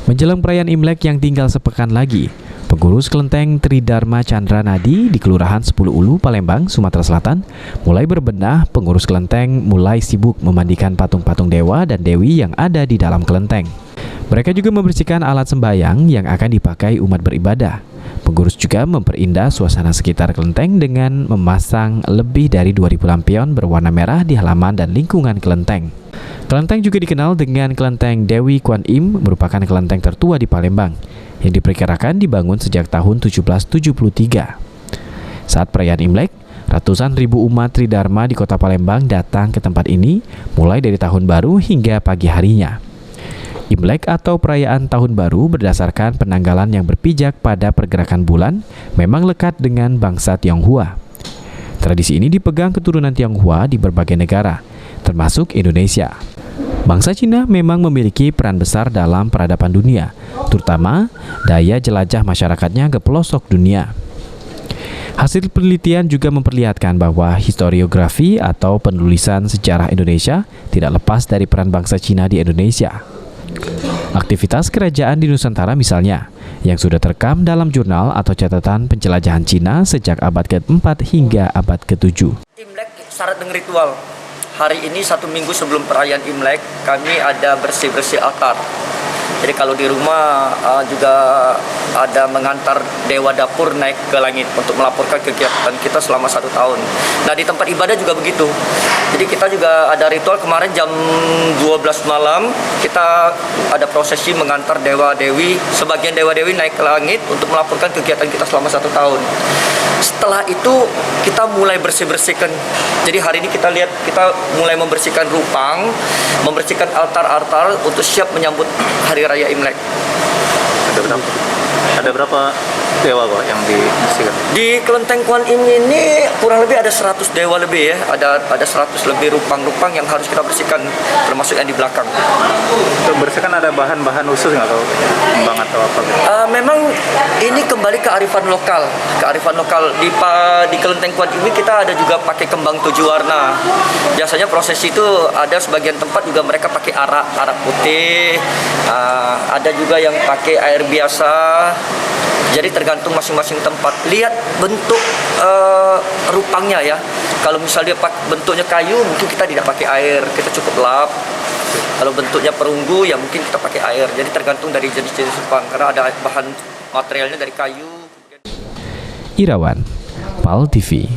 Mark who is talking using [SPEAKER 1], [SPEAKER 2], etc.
[SPEAKER 1] Menjelang perayaan Imlek yang tinggal sepekan lagi, pengurus kelenteng Tridharma Chandra Nadi di Kelurahan 10 Ulu, Palembang, Sumatera Selatan, mulai berbenah. Pengurus kelenteng mulai sibuk memandikan patung-patung dewa dan dewi yang ada di dalam kelenteng. Mereka juga membersihkan alat sembahyang yang akan dipakai umat beribadah. Pengurus juga memperindah suasana sekitar kelenteng dengan memasang lebih dari 2.000 lampion berwarna merah di halaman dan lingkungan kelenteng. Kelenteng juga dikenal dengan Kelenteng Dewi Kwan Im, merupakan kelenteng tertua di Palembang yang diperkirakan dibangun sejak tahun 1773. Saat perayaan Imlek, ratusan ribu umat Tridharma di kota Palembang datang ke tempat ini mulai dari tahun baru hingga pagi harinya. Imlek atau perayaan tahun baru berdasarkan penanggalan yang berpijak pada pergerakan bulan memang lekat dengan bangsa Tionghoa. Tradisi ini dipegang keturunan Tionghoa di berbagai negara, termasuk Indonesia. Bangsa Cina memang memiliki peran besar dalam peradaban dunia, terutama daya jelajah masyarakatnya ke pelosok dunia. Hasil penelitian juga memperlihatkan bahwa historiografi atau penulisan sejarah Indonesia tidak lepas dari peran bangsa Cina di Indonesia. Aktivitas kerajaan di Nusantara misalnya, yang sudah terekam dalam jurnal atau catatan penjelajahan Cina sejak abad ke-4 hingga abad ke-7.
[SPEAKER 2] Imlek syarat dengan ritual. Hari ini 1 minggu sebelum perayaan Imlek, kami ada bersih-bersih altar. Jadi kalau di rumah juga ada mengantar dewa dapur naik ke langit untuk melaporkan kegiatan kita selama 1 tahun. Nah, di tempat ibadah juga begitu. Jadi kita juga ada ritual kemarin jam 12 malam, kita ada prosesi mengantar dewa-dewi, sebagian dewa-dewi naik ke langit untuk melaporkan kegiatan kita selama 1 tahun. Setelah itu kita mulai bersih-bersihkan. Jadi hari ini kita lihat, kita mulai membersihkan rupang, membersihkan altar-altar untuk siap menyambut Hari Raya Imlek.
[SPEAKER 3] Ada berapa dewa kok yang dibersihkan?
[SPEAKER 2] Di Kelenteng Kwan Im ini kurang lebih ada 100 dewa lebih ya. Ada 100 lebih rupang-rupang yang harus kita bersihkan, termasuk yang di belakang.
[SPEAKER 3] Untuk bersihkan ada bahan-bahan khusus nggak, atau kembang atau apa?
[SPEAKER 2] Memang ini kembali ke arifan lokal. Di Kelenteng Kwan ini kita ada juga pakai kembang 7 warna. Biasanya proses itu ada sebagian tempat juga mereka pakai arak putih. Ada juga yang pakai air biasa. Jadi tergantung masing-masing tempat. Lihat bentuk rupangnya ya. Kalau misalnya bentuknya kayu, mungkin kita tidak pakai air, kita cukup lap. Kalau bentuknya perunggu, ya mungkin kita pakai air. Jadi tergantung dari jenis-jenis rupang, karena ada bahan materialnya dari kayu.
[SPEAKER 1] Irawan, PAL TV.